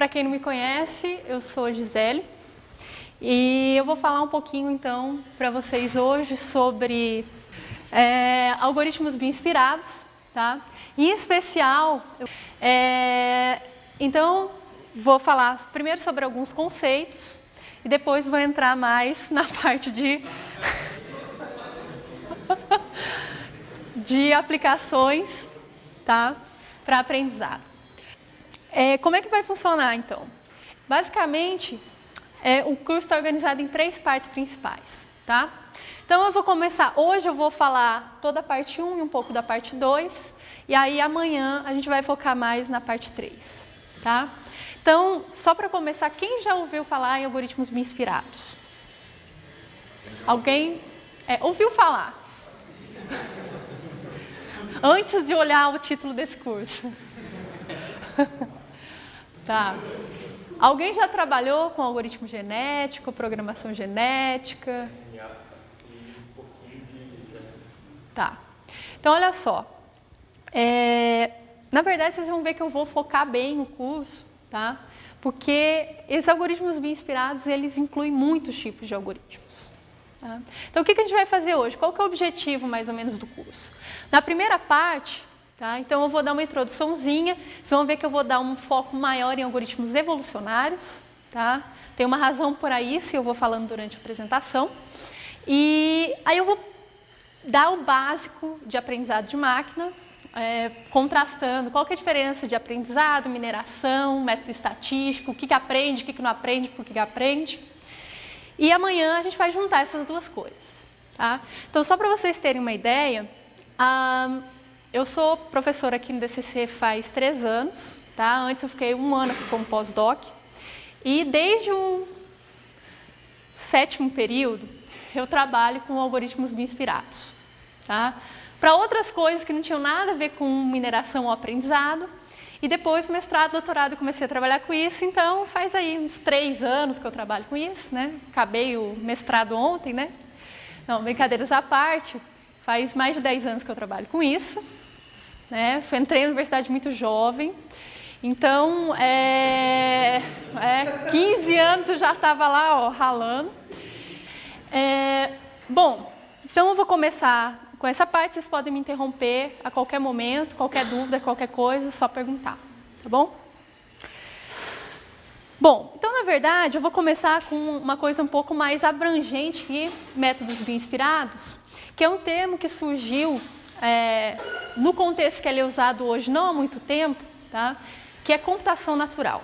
para quem não me conhece, eu sou Gisele e eu vou falar um pouquinho então para vocês hoje sobre algoritmos bioinspirados, tá? Em especial, então vou falar primeiro sobre alguns conceitos e depois vou entrar mais na parte de aplicações, tá? Para aprendizado. Como é que vai funcionar, então? Basicamente, o curso está organizado em 3 partes principais, tá? Então, eu vou começar, hoje eu vou falar toda a parte 1 e um pouco da parte 2, e aí amanhã a gente vai focar mais na parte 3, tá? Então, só para começar, quem já ouviu falar em algoritmos bioinspirados? Alguém ouviu falar? Antes de olhar o título desse curso. Tá. Alguém já trabalhou com algoritmo genético, programação genética? Tá. Então, olha só. Na verdade, vocês vão ver que eu vou focar bem no curso, tá? Porque esses algoritmos bioinspirados, eles incluem muitos tipos de algoritmos. Tá? Então, o que a gente vai fazer hoje? Qual que é o objetivo, mais ou menos, do curso? Na primeira parte, tá? Então, eu vou dar uma introduçãozinha, vocês vão ver que eu vou dar um foco maior em algoritmos evolucionários, tá? Tem uma razão para isso e eu vou falando durante a apresentação. E aí eu vou dar o básico de aprendizado de máquina, contrastando qual que é a diferença de aprendizado, mineração, método estatístico, o que aprende, o que não aprende, por que aprende. E amanhã a gente vai juntar essas duas coisas, tá? Então, só para vocês terem uma ideia, eu sou professora aqui no DCC faz 3 anos, tá? Antes eu fiquei 1 ano aqui como pós-doc. E desde o 7º período, eu trabalho com algoritmos bioinspirados, tá? Para outras coisas que não tinham nada a ver com mineração ou aprendizado. E depois, mestrado, doutorado, eu comecei a trabalhar com isso. Então, faz aí uns 3 anos que eu trabalho com isso, né? Acabei o mestrado ontem, né? Não, brincadeiras à parte. Faz mais de 10 anos que eu trabalho com isso, né? Entrei na universidade muito jovem, então 15 anos eu já estava lá, ó, ralando. Bom, então eu vou começar com essa parte, vocês podem me interromper a qualquer momento, qualquer dúvida, qualquer coisa, só perguntar, tá bom? Bom, então na verdade eu vou começar com uma coisa um pouco mais abrangente que métodos bioinspirados, que é um termo que surgiu no contexto que ele é usado hoje não há muito tempo, tá? Que é computação natural.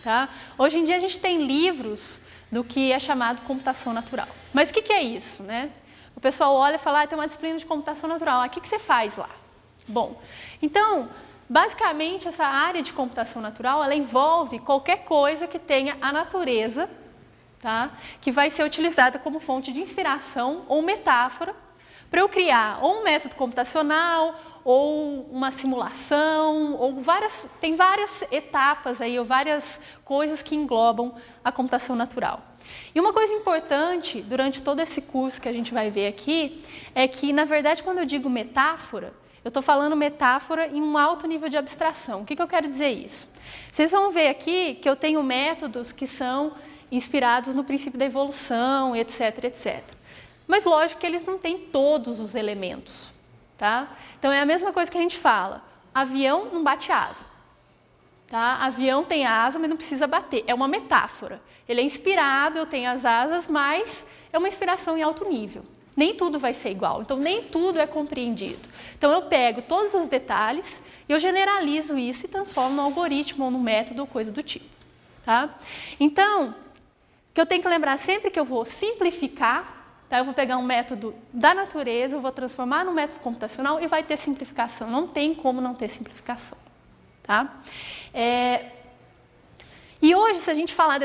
Tá? Hoje em dia a gente tem livros do que é chamado computação natural. Mas o que é isso? Né? O pessoal olha e fala, tem uma disciplina de computação natural, o que você faz lá? Bom, então, basicamente essa área de computação natural, ela envolve qualquer coisa que tenha a natureza, tá? Que vai ser utilizada como fonte de inspiração ou metáfora para eu criar ou um método computacional, ou uma simulação, ou tem várias etapas aí, ou várias coisas que englobam a computação natural. E uma coisa importante durante todo esse curso que a gente vai ver aqui, é que, na verdade, quando eu digo metáfora, eu estou falando metáfora em um alto nível de abstração. O que eu quero dizer isso? Vocês vão ver aqui que eu tenho métodos que são inspirados no princípio da evolução, etc, etc. Mas, lógico que eles não têm todos os elementos, tá? Então, é a mesma coisa que a gente fala. Avião não bate asa, tá? Avião tem asa, mas não precisa bater. É uma metáfora. Ele é inspirado, eu tenho as asas, mas é uma inspiração em alto nível. Nem tudo vai ser igual, então nem tudo é compreendido. Então, eu pego todos os detalhes, eu generalizo isso e transformo num algoritmo ou num método ou coisa do tipo, tá? Então, o que eu tenho que lembrar sempre que eu vou simplificar, tá? Eu vou pegar um método da natureza, eu vou transformar num método computacional e vai ter simplificação. Não tem como não ter simplificação. Tá? E hoje, se a gente falar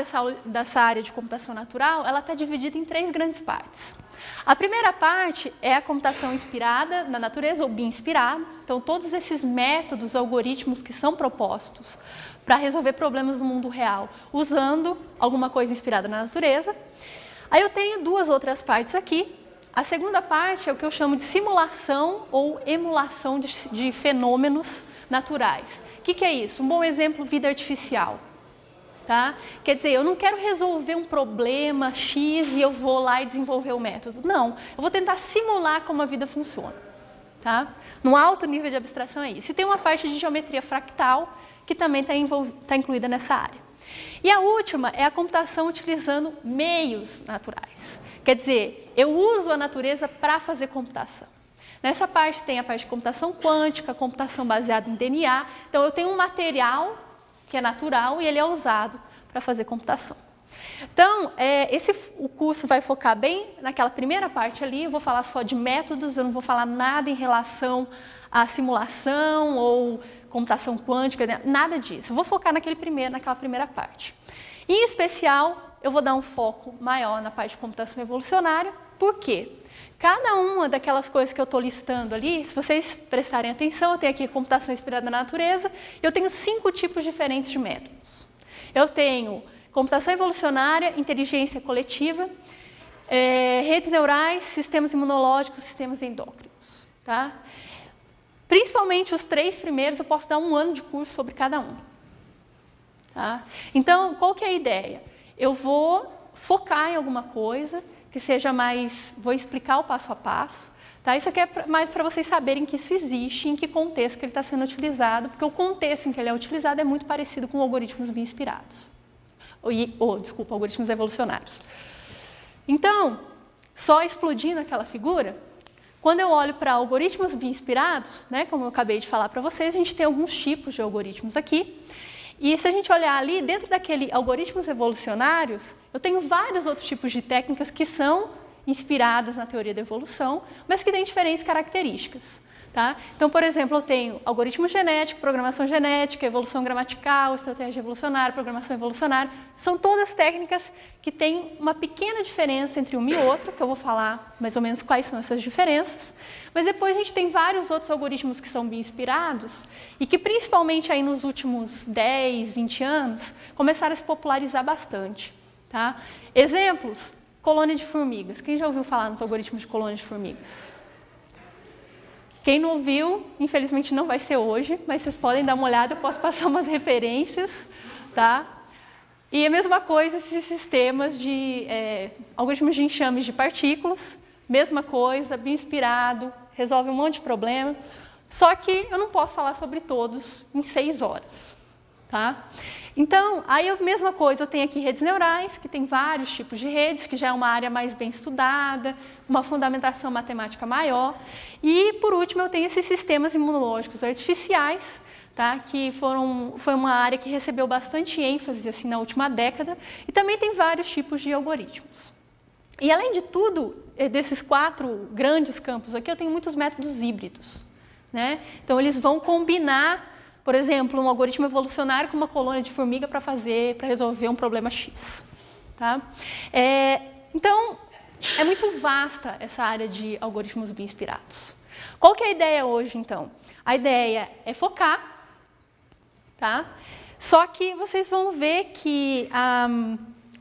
dessa área de computação natural, ela está dividida em 3 grandes partes. A primeira parte é a computação inspirada na natureza, ou bioinspirada. Então, todos esses métodos, algoritmos que são propostos para resolver problemas do mundo real, usando alguma coisa inspirada na natureza. Aí eu tenho 2 outras partes aqui. A segunda parte é o que eu chamo de simulação ou emulação de fenômenos naturais. O que é isso? Um bom exemplo, vida artificial. Tá? Quer dizer, eu não quero resolver um problema X e eu vou lá e desenvolver o método. Não, eu vou tentar simular como a vida funciona. Tá? No alto nível de abstração é isso. E tem uma parte de geometria fractal que também está incluída nessa área. E a última é a computação utilizando meios naturais. Quer dizer, eu uso a natureza para fazer computação. Nessa parte tem a parte de computação quântica, computação baseada em DNA. Então, eu tenho um material que é natural e ele é usado para fazer computação. Então, o curso vai focar bem naquela primeira parte ali, eu vou falar só de métodos, eu não vou falar nada em relação à simulação ou computação quântica, nada disso. Eu vou focar naquela primeira parte. Em especial, eu vou dar um foco maior na parte de computação evolucionária. Por quê? Cada uma daquelas coisas que eu estou listando ali, se vocês prestarem atenção, eu tenho aqui computação inspirada na natureza, e eu tenho 5 tipos diferentes de métodos. Eu tenho computação evolucionária, inteligência coletiva, redes neurais, sistemas imunológicos, sistemas endócrinos. Tá? Principalmente os 3 primeiros, eu posso dar 1 ano de curso sobre cada um. Tá? Então, qual que é a ideia? Eu vou focar em alguma coisa, que seja mais, vou explicar o passo a passo. Tá? Isso aqui é mais para vocês saberem que isso existe, em que contexto que ele está sendo utilizado, porque o contexto em que ele é utilizado é muito parecido com algoritmos bioinspirados. Algoritmos evolucionários. Então, só explodindo aquela figura, quando eu olho para algoritmos bioinspirados, né, como eu acabei de falar para vocês, a gente tem alguns tipos de algoritmos aqui. E se a gente olhar ali, dentro daquele algoritmos evolucionários, eu tenho vários outros tipos de técnicas que são inspiradas na teoria da evolução, mas que têm diferentes características. Tá? Então, por exemplo, eu tenho algoritmo genético, programação genética, evolução gramatical, estratégia evolucionária, programação evolucionária. São todas técnicas que têm uma pequena diferença entre uma e outra, que eu vou falar mais ou menos quais são essas diferenças. Mas depois a gente tem vários outros algoritmos que são bioinspirados e que, principalmente aí nos últimos 10, 20 anos, começaram a se popularizar bastante. Tá? Exemplos, colônia de formigas. Quem já ouviu falar nos algoritmos de colônia de formigas? Quem não ouviu, infelizmente não vai ser hoje, mas vocês podem dar uma olhada, eu posso passar umas referências. Tá? E a mesma coisa esses sistemas de algoritmos de enxames de partículas, mesma coisa, bioinspirado, resolve um monte de problema, só que eu não posso falar sobre todos em 6 horas. Tá? Então, aí a mesma coisa, eu tenho aqui redes neurais, que tem vários tipos de redes, que já é uma área mais bem estudada, uma fundamentação matemática maior. E, por último, eu tenho esses sistemas imunológicos artificiais, tá? Que foi uma área que recebeu bastante ênfase assim, na última década, e também tem vários tipos de algoritmos. E, além de tudo, desses 4 grandes campos aqui, eu tenho muitos métodos híbridos. Né? Então, eles vão combinar, por exemplo, um algoritmo evolucionário com uma colônia de formiga para resolver um problema X. Tá? Então, é muito vasta essa área de algoritmos bioinspirados. Qual que é a ideia hoje, então? A ideia é focar, tá? Só que vocês vão ver que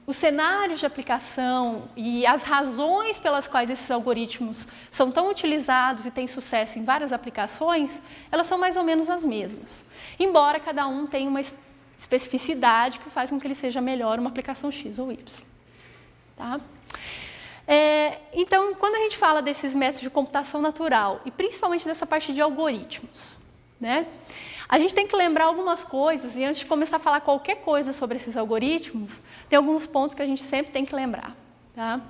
os cenários de aplicação e as razões pelas quais esses algoritmos são tão utilizados e têm sucesso em várias aplicações, elas são mais ou menos as mesmas. Embora cada um tenha uma especificidade que faz com que ele seja melhor uma aplicação X ou Y. Tá? Então, quando a gente fala desses métodos de computação natural, e principalmente dessa parte de algoritmos, né? A gente tem que lembrar algumas coisas, e antes de começar a falar qualquer coisa sobre esses algoritmos, tem alguns pontos que a gente sempre tem que lembrar. Tá?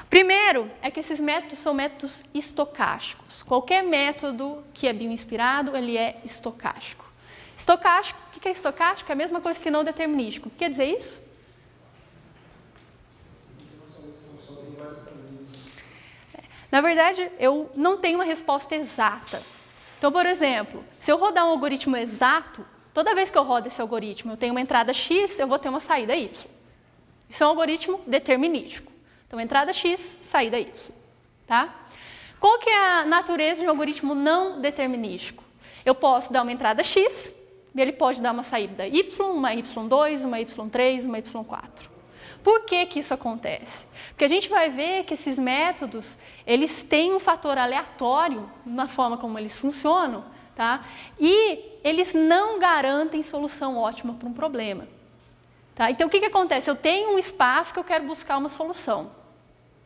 Primeiro, é que esses métodos são métodos estocásticos. Qualquer método que é bioinspirado, ele é estocástico. Estocástico, o que é estocástico? É a mesma coisa que não determinístico. Quer dizer isso? Na verdade, eu não tenho uma resposta exata. Então, por exemplo, se eu rodar um algoritmo exato, toda vez que eu rodo esse algoritmo, eu tenho uma entrada X, eu vou ter uma saída Y. Isso é um algoritmo determinístico. Então, entrada X, saída Y. Tá? Qual que é a natureza de um algoritmo não determinístico? Eu posso dar uma entrada X, e ele pode dar uma saída Y, uma Y2, uma Y3, uma Y4. Por que que isso acontece? Porque a gente vai ver que esses métodos, eles têm um fator aleatório na forma como eles funcionam, tá? E eles não garantem solução ótima para um problema. Tá? Então, o que acontece? Eu tenho um espaço que eu quero buscar uma solução.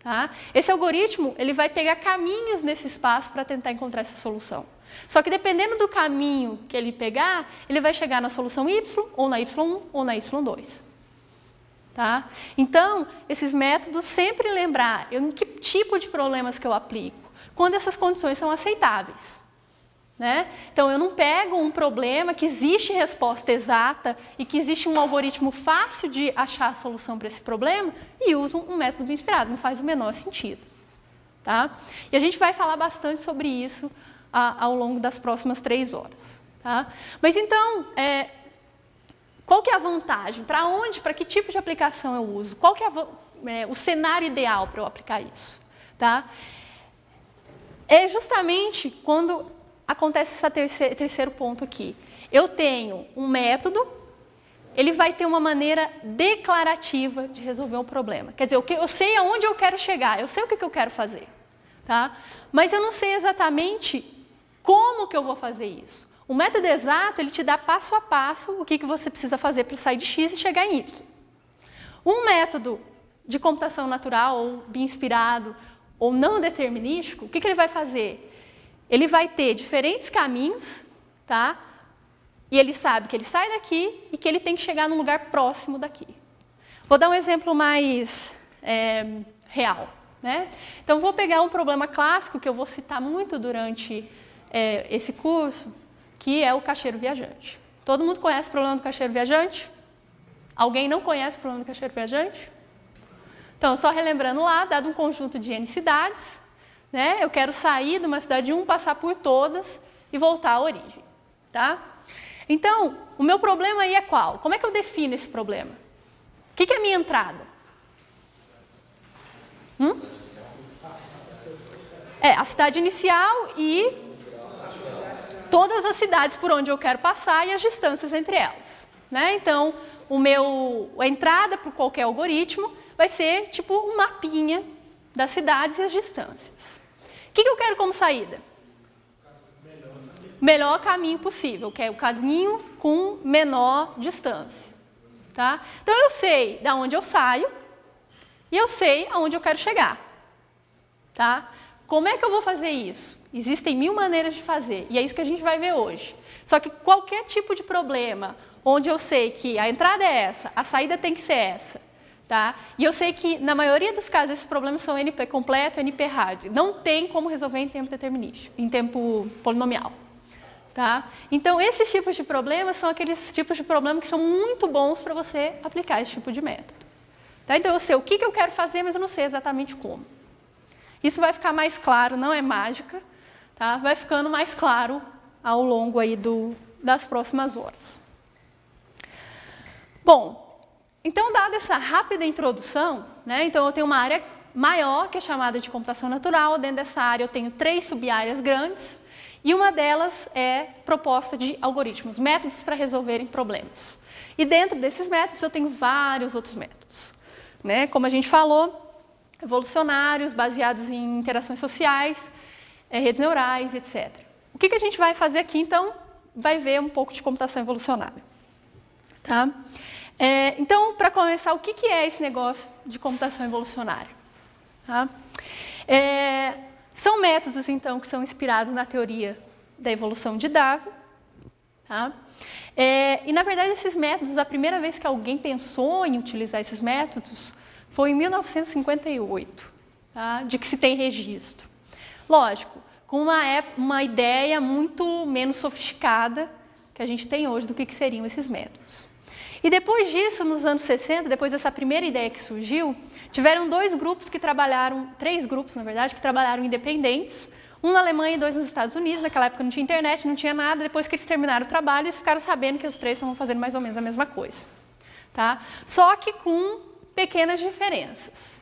Tá? Esse algoritmo ele vai pegar caminhos nesse espaço para tentar encontrar essa solução. Só que dependendo do caminho que ele pegar, ele vai chegar na solução Y, ou na Y1, ou na Y2. Tá? Então, esses métodos, sempre lembrar em que tipo de problemas que eu aplico, quando essas condições são aceitáveis. Né? Então, eu não pego um problema que existe resposta exata e que existe um algoritmo fácil de achar a solução para esse problema e uso um método inspirado, não faz o menor sentido. Tá? E a gente vai falar bastante sobre isso ao longo das próximas 3 horas. Tá? Mas então, qual que é a vantagem? Para que tipo de aplicação eu uso? Qual que é o cenário ideal para eu aplicar isso? Tá? É justamente quando acontece esse terceiro ponto aqui. Eu tenho um método, ele vai ter uma maneira declarativa de resolver um problema. Quer dizer, eu sei aonde eu quero chegar, eu sei o que eu quero fazer. Tá? Mas eu não sei exatamente como que eu vou fazer isso. O método exato, ele te dá passo a passo o que você precisa fazer para sair de X e chegar em Y. Um método de computação natural, ou bem-inspirado, ou não determinístico, o que ele vai fazer? Ele vai ter diferentes caminhos, tá? E ele sabe que ele sai daqui e que ele tem que chegar num lugar próximo daqui. Vou dar um exemplo mais real. Né? Então, vou pegar um problema clássico que eu vou citar muito durante esse curso, que é o caixeiro viajante. Todo mundo conhece o problema do caixeiro viajante? Alguém não conhece o problema do caixeiro viajante? Então, só relembrando lá, dado um conjunto de N cidades, né, eu quero sair de uma cidade 1, passar por todas e voltar à origem. Tá? Então, o meu problema aí é qual? Como é que eu defino esse problema? O que é a minha entrada? A cidade inicial e todas as cidades por onde eu quero passar e as distâncias entre elas. Né? Então, a entrada para qualquer algoritmo vai ser tipo um mapinha das cidades e as distâncias. O que eu quero como saída? Melhor caminho possível, que é o caminho com menor distância. Tá? Então, eu sei de onde eu saio e eu sei aonde eu quero chegar. Tá? Como é que eu vou fazer isso? Existem 1000 maneiras de fazer, e é isso que a gente vai ver hoje. Só que qualquer tipo de problema, onde eu sei que a entrada é essa, a saída tem que ser essa, tá? E eu sei que, na maioria dos casos, esses problemas são NP completo, NP hard. Não tem como resolver em tempo determinístico, em tempo polinomial. Tá? Então, esses tipos de problemas são aqueles tipos de problemas que são muito bons para você aplicar esse tipo de método. Tá? Então, eu sei o que eu quero fazer, mas eu não sei exatamente como. Isso vai ficar mais claro, não é mágica, tá? Vai ficando mais claro ao longo aí das próximas horas. Bom, então, dada essa rápida introdução, né, então eu tenho uma área maior, que é chamada de computação natural. Dentro dessa área eu tenho 3 sub-áreas grandes, e uma delas é proposta de algoritmos, métodos para resolverem problemas. E dentro desses métodos eu tenho vários outros métodos. Né? Como a gente falou, evolucionários, baseados em interações sociais, redes neurais, etc. O que a gente vai fazer aqui, então? Vai ver um pouco de computação evolucionária. Tá? Então, para começar, o que é esse negócio de computação evolucionária? Tá? São métodos, então, que são inspirados na teoria da evolução de Darwin. Tá? E, na verdade, esses métodos, a primeira vez que alguém pensou em utilizar esses métodos foi em 1958, tá? De que se tem registro. Lógico, com uma ideia muito menos sofisticada que a gente tem hoje do que seriam esses métodos. E depois disso, nos anos 60, depois dessa primeira ideia que surgiu, tiveram 3 grupos, na verdade, que trabalharam independentes, um na Alemanha e 2 nos Estados Unidos. Naquela época não tinha internet, não tinha nada. Depois que eles terminaram o trabalho, eles ficaram sabendo que os 3 estavam fazendo mais ou menos a mesma coisa. Tá? Só que com pequenas diferenças.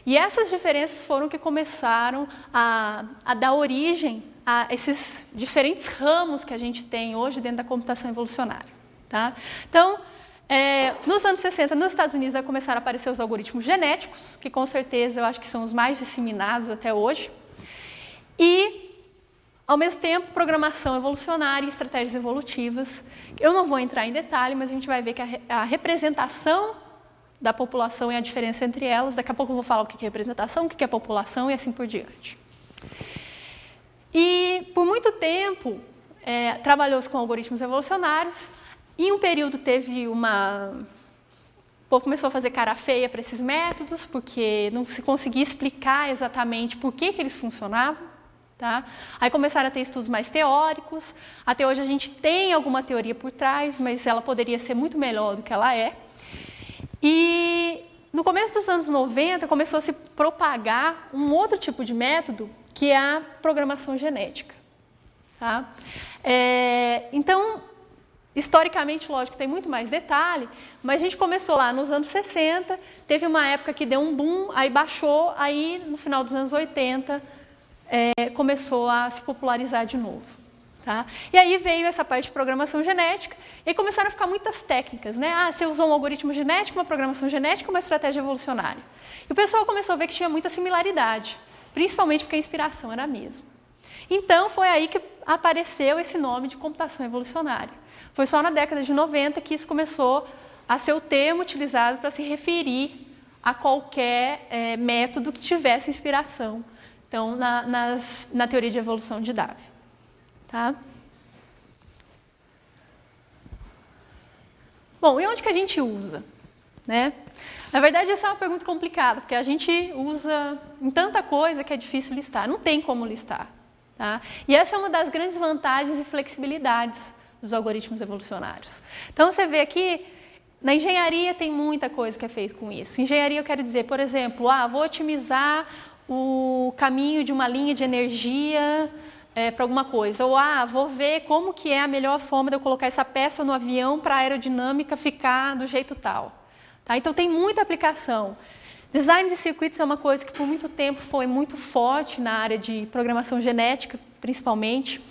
E essas diferenças foram que começaram a dar origem a esses diferentes ramos que a gente tem hoje dentro da computação evolucionária. Tá? Então, nos anos 60, nos Estados Unidos, vai começar a aparecer os algoritmos genéticos, que com certeza eu acho que são os mais disseminados até hoje. E Ao mesmo tempo, programação evolucionária e estratégias evolutivas. Eu não vou entrar em detalhe, mas a gente vai ver que a representação da população e a diferença entre elas. Daqui a pouco eu vou falar o que é representação, o que é população e assim por diante. E, por muito tempo, trabalhou-se com algoritmos evolucionários. Em um período teve o povo começou a fazer cara feia para esses métodos, porque não se conseguia explicar exatamente por que eles funcionavam. Tá? Aí começaram a ter estudos mais teóricos. Até hoje a gente tem alguma teoria por trás, mas ela poderia ser muito melhor do que ela é. E no começo dos anos 90 começou a se propagar um outro tipo de método, que é a programação genética. Tá? Então, historicamente, lógico, tem muito mais detalhe, mas a gente começou lá nos anos 60, teve uma época que deu um boom, aí baixou, aí no final dos anos 80 começou a se popularizar de novo. Tá? E aí veio essa parte de programação genética, e aí começaram a ficar muitas técnicas. Né? Você usou um algoritmo genético, uma programação genética, uma estratégia evolucionária. E o pessoal começou a ver que tinha muita similaridade, principalmente porque a inspiração era a mesma. Então, foi aí que apareceu esse nome de computação evolucionária. Foi só na década de 90 que isso começou a ser o termo utilizado para se referir a qualquer método que tivesse inspiração. Então, na teoria de evolução de Darwin. Tá? Bom, e onde que a gente usa? Né? Na verdade, essa é uma pergunta complicada, porque a gente usa em tanta coisa que é difícil listar. Não tem como listar. Tá? E essa é uma das grandes vantagens e flexibilidades dos algoritmos evolucionários. Então, você vê aqui, na engenharia tem muita coisa que é feita com isso. Engenharia, eu quero dizer, por exemplo, vou otimizar o caminho de uma linha de energia para alguma coisa. Ou, vou ver como que é a melhor forma de eu colocar essa peça no avião para a aerodinâmica ficar do jeito tal. Tá? Então, tem muita aplicação. Design de circuitos é uma coisa que por muito tempo foi muito forte na área de programação genética, principalmente.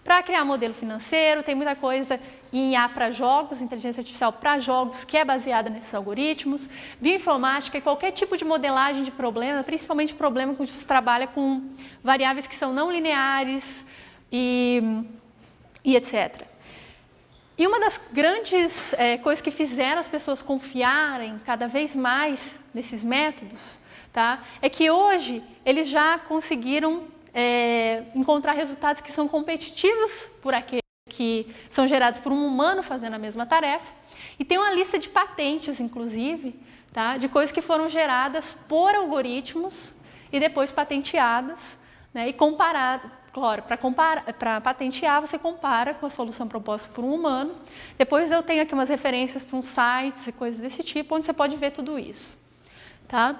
Para criar modelo financeiro, tem muita coisa em IA para jogos, inteligência artificial para jogos, que é baseada nesses algoritmos. Bioinformática e qualquer tipo de modelagem de problema, principalmente problema quando se trabalha com variáveis que são não lineares e etc. E uma das grandes coisas que fizeram as pessoas confiarem cada vez mais nesses métodos, tá, é que hoje eles já conseguiram encontrar resultados que são competitivos por aqueles que são gerados por um humano fazendo a mesma tarefa. E tem uma lista de patentes, inclusive, tá, de coisas que foram geradas por algoritmos e depois patenteadas, né, e comparadas. Claro, para patentear, você compara com a solução proposta por um humano. Depois eu tenho aqui umas referências para uns sites e coisas desse tipo, onde você pode ver tudo isso. Tá?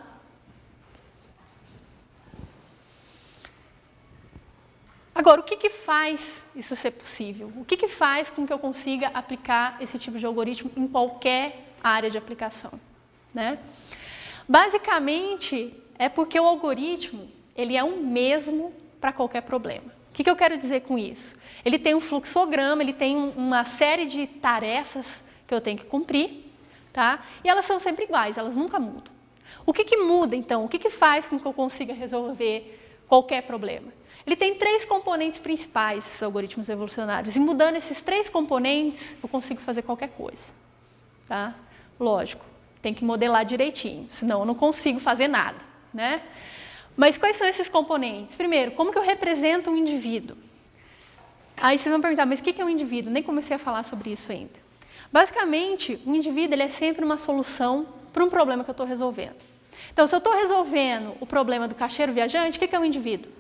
Agora, o que faz isso ser possível? O que faz com que eu consiga aplicar esse tipo de algoritmo em qualquer área de aplicação? Né? Basicamente, é porque o algoritmo ele é o mesmo para qualquer problema. O que eu quero dizer com isso? Ele tem um fluxograma, ele tem uma série de tarefas que eu tenho que cumprir, tá? E elas são sempre iguais, elas nunca mudam. O que muda, então? O que faz com que eu consiga resolver qualquer problema? Ele tem 3 componentes principais, esses algoritmos evolucionários, e mudando esses 3 componentes, eu consigo fazer qualquer coisa. Tá? Lógico, tem que modelar direitinho, senão eu não consigo fazer nada. Né? Mas quais são esses componentes? Primeiro, como que eu represento um indivíduo? Aí vocês vão perguntar, mas o que é um indivíduo? Nem comecei a falar sobre isso ainda. Basicamente, um indivíduo ele é sempre uma solução para um problema que eu estou resolvendo. Então, se eu estou resolvendo o problema do caixeiro viajante, o que é um indivíduo?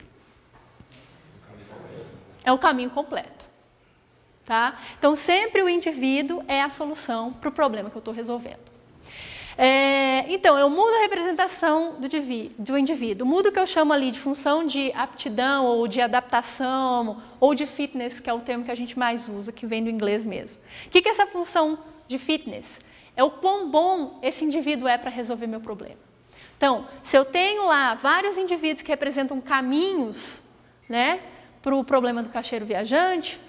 É o caminho completo. Tá? Então, sempre o indivíduo é a solução para o problema que eu estou resolvendo. Então, eu mudo a representação do indivíduo, mudo o que eu chamo ali de função de aptidão, ou de adaptação, ou de fitness, que é o termo que a gente mais usa, que vem do inglês mesmo. O que é essa função de fitness? É o quão bom esse indivíduo é para resolver meu problema. Então, se eu tenho lá vários indivíduos que representam caminhos, né, para o problema do caixeiro viajante,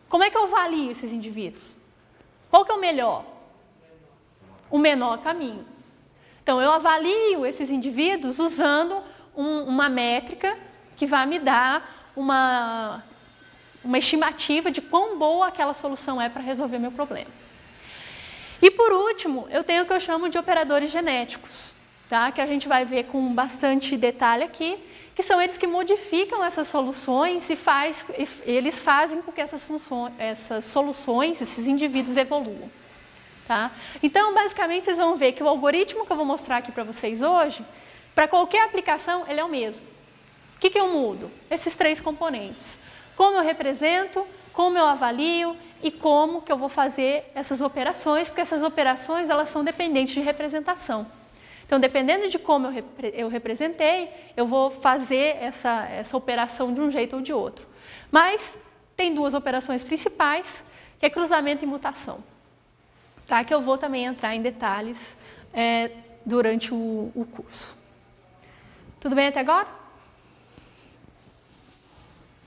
como é que eu avalio esses indivíduos? Qual que é o melhor? O menor caminho. Então, eu avalio esses indivíduos usando uma métrica que vai me dar uma estimativa de quão boa aquela solução é para resolver meu problema. E por último, eu tenho o que eu chamo de operadores genéticos, tá? Que a gente vai ver com bastante detalhe aqui, que são eles que modificam essas soluções e eles fazem com que essas soluções, esses indivíduos evoluam. Tá? Então, basicamente, vocês vão ver que o algoritmo que eu vou mostrar aqui para vocês hoje, para qualquer aplicação, ele é o mesmo. O que eu mudo? Esses 3 componentes. Como eu represento, como eu avalio e como que eu vou fazer essas operações, porque essas operações elas são dependentes de representação. Então, dependendo de como eu representei, eu vou fazer essa operação de um jeito ou de outro. Mas tem 2 operações principais, que é cruzamento e mutação. Tá? Que eu vou também entrar em detalhes durante o curso. Tudo bem até agora?